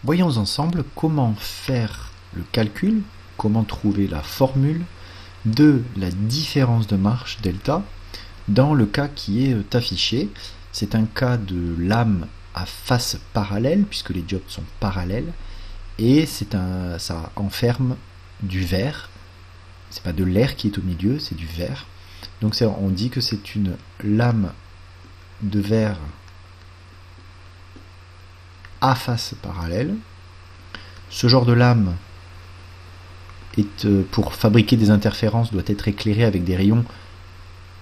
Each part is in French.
Voyons ensemble comment faire le calcul, comment trouver la formule de la différence de marche delta dans le cas qui est affiché. C'est un cas de lame à face parallèle puisque les diodes sont parallèles et ça enferme du verre. C'est pas de l'air qui est au milieu, c'est du verre. Donc on dit que c'est une lame de verre à face parallèle. Ce genre de lame pour fabriquer des interférences doit être éclairé avec des rayons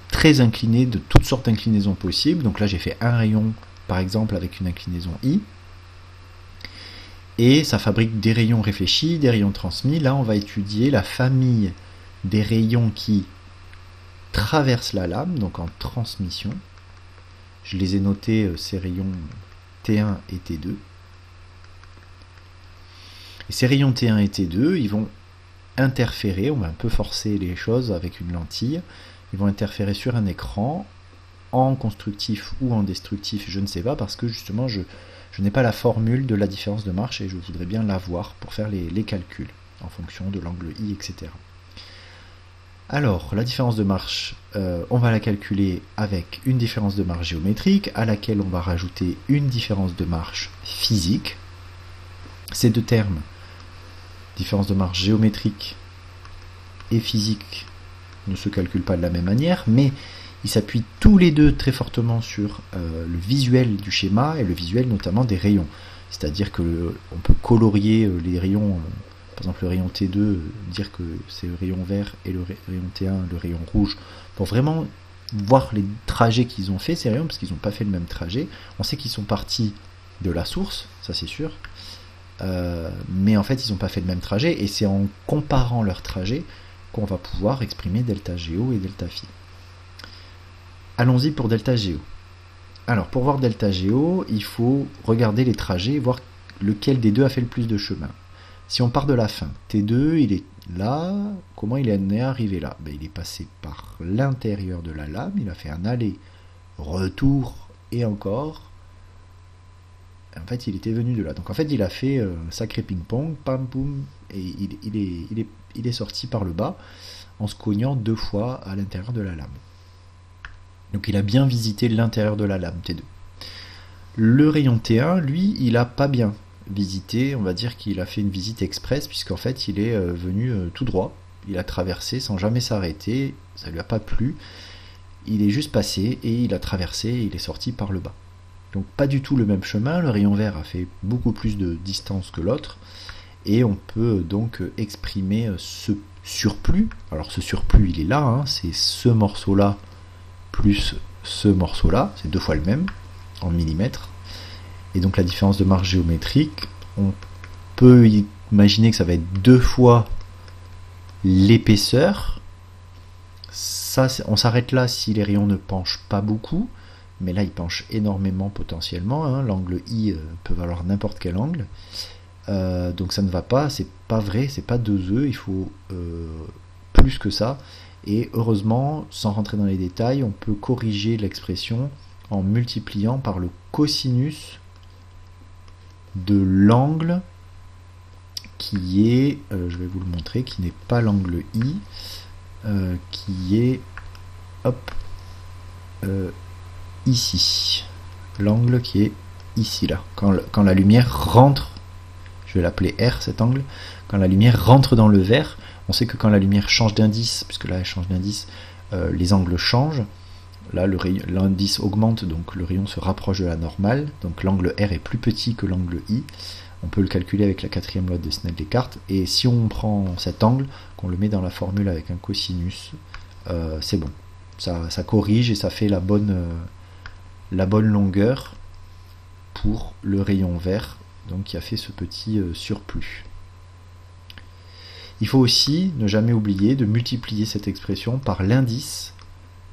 très inclinés, de toutes sortes d'inclinaisons possibles. Donc là j'ai fait un rayon par exemple avec une inclinaison I, et ça fabrique des rayons réfléchis, des rayons transmis. Là on va étudier la famille des rayons qui traversent la lame, donc en transmission. Je les ai notés, ces rayons T1 et T2. Et ces rayons T1 et T2, ils vont interférer, on va un peu forcer les choses avec une lentille, ils vont interférer sur un écran, en constructif ou en destructif, je ne sais pas, parce que justement je n'ai pas la formule de la différence de marche et je voudrais bien l'avoir pour faire les calculs en fonction de l'angle I, etc. Alors, la différence de marche, on va la calculer avec une différence de marche géométrique, à laquelle on va rajouter une différence de marche physique. Ces deux termes, différence de marche géométrique et physique, ne se calculent pas de la même manière, mais ils s'appuient tous les deux très fortement sur le visuel du schéma et le visuel notamment des rayons. C'est-à-dire que on peut colorier les rayons, par exemple le rayon T2, dire que c'est le rayon vert et le rayon T1, le rayon rouge, pour vraiment voir les trajets qu'ils ont fait, ces rayons, parce qu'ils n'ont pas fait le même trajet. On sait qu'ils sont partis de la source, ça c'est sûr, mais en fait ils n'ont pas fait le même trajet, et c'est en comparant leurs trajets qu'on va pouvoir exprimer delta Go et delta phi. Allons-y pour delta Go. Alors pour voir delta Go, il faut regarder les trajets et voir lequel des deux a fait le plus de chemin. Si on part de la fin, T2 il est là, comment il est arrivé là? Il est passé par l'intérieur de la lame, il a fait un aller, retour et encore. En fait il était venu de là. Donc en fait il a fait un sacré ping-pong, pam poum, et il est sorti par le bas en se cognant deux fois à l'intérieur de la lame. Donc il a bien visité l'intérieur de la lame, T2. Le rayon T1, lui, il a pas bien visité, on va dire qu'il a fait une visite express, puisqu'en fait il est venu tout droit, il a traversé sans jamais s'arrêter, ça lui a pas plu, il est juste passé et il a traversé et il est sorti par le bas. Donc pas du tout le même chemin, le rayon vert a fait beaucoup plus de distance que l'autre, et on peut donc exprimer ce surplus. Alors ce surplus il est là, hein, c'est ce morceau là plus ce morceau là, c'est deux fois le même en millimètres, et donc la différence de marche géométrique, on peut imaginer que ça va être deux fois l'épaisseur. Ça, on s'arrête là si les rayons ne penchent pas beaucoup, mais là ils penchent énormément potentiellement, hein. L'angle I peut valoir n'importe quel angle, donc ça ne va pas, c'est pas vrai, c'est pas 2 œufs, il faut plus que ça. Et heureusement, sans rentrer dans les détails, on peut corriger l'expression en multipliant par le cosinus de l'angle qui est, je vais vous le montrer, qui n'est pas l'angle I, qui est, hop, ici. L'angle qui est ici, là. Quand la lumière rentre, je vais l'appeler R, cet angle, quand la lumière rentre dans le verre, on sait que quand la lumière change d'indice, puisque là elle change d'indice, les angles changent. Là l'indice augmente, donc le rayon se rapproche de la normale, donc l'angle R est plus petit que l'angle I. On peut le calculer avec la quatrième loi de Snell-Descartes, et si on prend cet angle, qu'on le met dans la formule avec un cosinus, c'est bon. Ça corrige et ça fait la bonne longueur pour le rayon vert, donc qui a fait ce petit surplus. Il faut aussi ne jamais oublier de multiplier cette expression par l'indice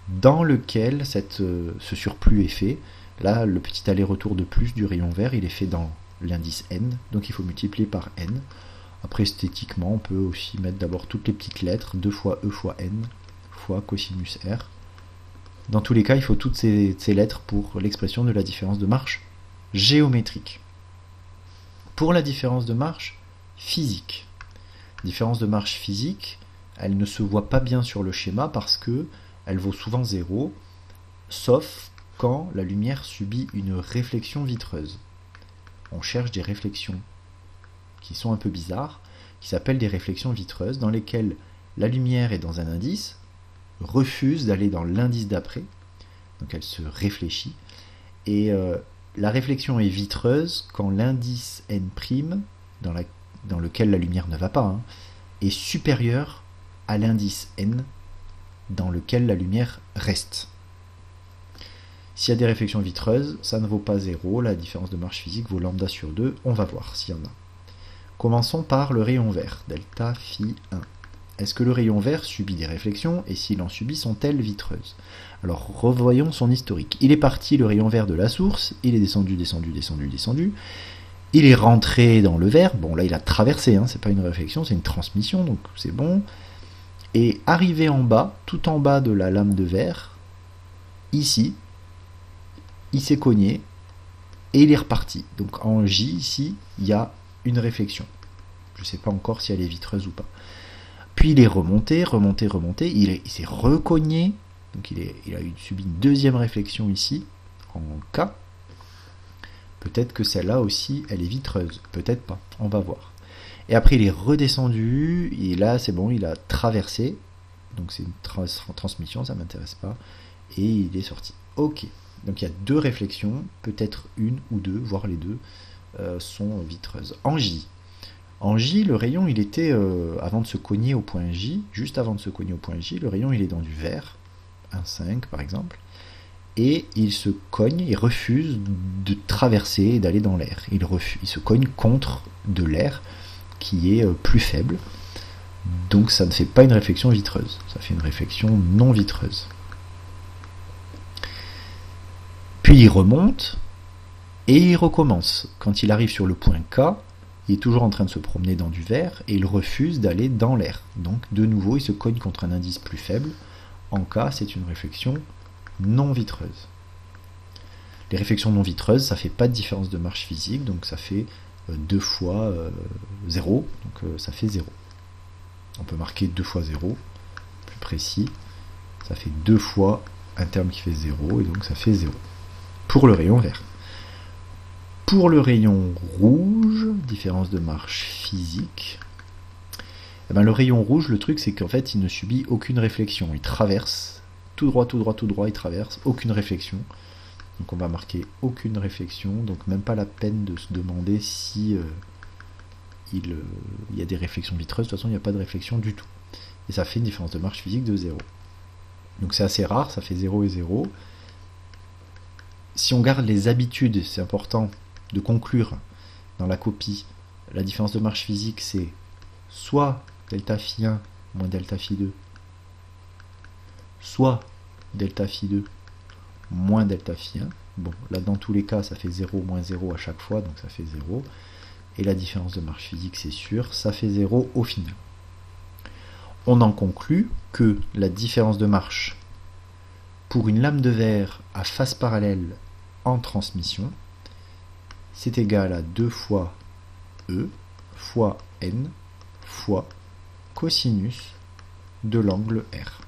dans lequel ce surplus est fait. Là, le petit aller-retour de plus du rayon vert, il est fait dans l'indice n, donc il faut multiplier par n. Après, esthétiquement, on peut aussi mettre d'abord toutes les petites lettres, 2 fois e fois n fois cosinus r. Dans tous les cas, il faut toutes ces lettres pour l'expression de la différence de marche géométrique. Pour la différence de marche physique, différence de marche physique, elle ne se voit pas bien sur le schéma parce que elle vaut souvent 0, sauf quand la lumière subit une réflexion vitreuse. On cherche des réflexions qui sont un peu bizarres, qui s'appellent des réflexions vitreuses, dans lesquelles la lumière est dans un indice, refuse d'aller dans l'indice d'après, donc elle se réfléchit, et la réflexion est vitreuse quand l'indice n', dans lequel la lumière ne va pas, est supérieur à l'indice n dans lequel la lumière reste. S'il y a des réflexions vitreuses, ça ne vaut pas 0, la différence de marche physique vaut lambda sur 2, on va voir s'il y en a. Commençons par le rayon vert, delta phi 1. Est-ce que le rayon vert subit des réflexions, et s'il en subit, sont-elles vitreuses? Alors revoyons son historique. Il est parti, le rayon vert, de la source, il est descendu, descendu, descendu, descendu, il est rentré dans le vert, bon là il a traversé, c'est pas une réflexion, c'est une transmission, donc c'est bon, et arrivé en bas, tout en bas de la lame de verre, ici, il s'est cogné, et il est reparti. Donc en J, ici, il y a une réflexion. Je ne sais pas encore si elle est vitreuse ou pas. Puis il est remonté, remonté, remonté, il s'est recogné, donc il a subi une deuxième réflexion ici, en K. Peut-être que celle-là aussi, elle est vitreuse, peut-être pas, on va voir. Et après il est redescendu, et là c'est bon, il a traversé, donc c'est une transmission, ça ne m'intéresse pas, et il est sorti. Ok, donc il y a deux réflexions, peut-être une ou deux, voire les deux, sont vitreuses. En J, le rayon, il était, avant de se cogner au point J, juste avant de se cogner au point J, le rayon, il est dans du vert, 1,5 par exemple, et il se cogne, il refuse de traverser et d'aller dans l'air. Il se cogne contre de l'air qui est plus faible, donc ça ne fait pas une réflexion vitreuse, ça fait une réflexion non vitreuse. Puis il remonte, et il recommence. Quand il arrive sur le point K, il est toujours en train de se promener dans du vert et il refuse d'aller dans l'air. Donc de nouveau, il se cogne contre un indice plus faible. En K, c'est une réflexion non vitreuse. Les réflexions non vitreuses, ça fait pas de différence de marche physique, donc ça fait 2 fois 0, donc ça fait 0. On peut marquer 2 fois 0, plus précis. Ça fait 2 fois un terme qui fait 0, et donc ça fait 0. Pour le rayon vert. Pour le rayon rouge, différence de marche physique, le rayon rouge, le truc c'est qu'en fait il ne subit aucune réflexion, il traverse, tout droit, tout droit, tout droit, il traverse, aucune réflexion. Donc on va marquer aucune réflexion, donc même pas la peine de se demander si il y a des réflexions vitreuses, de toute façon il n'y a pas de réflexion du tout. Et ça fait une différence de marche physique de 0. Donc c'est assez rare, ça fait 0 et 0. Si on garde les habitudes, c'est important de conclure dans la copie, la différence de marche physique c'est soit delta phi 1 moins delta phi 2, soit delta phi 2 moins delta phi 1. Bon, là dans tous les cas ça fait 0 moins 0 à chaque fois, donc ça fait 0. Et la différence de marche physique c'est sûr, ça fait 0 au final. On en conclut que la différence de marche pour une lame de verre à face parallèle en transmission, c'est égal à 2 fois E fois N fois cosinus de l'angle R.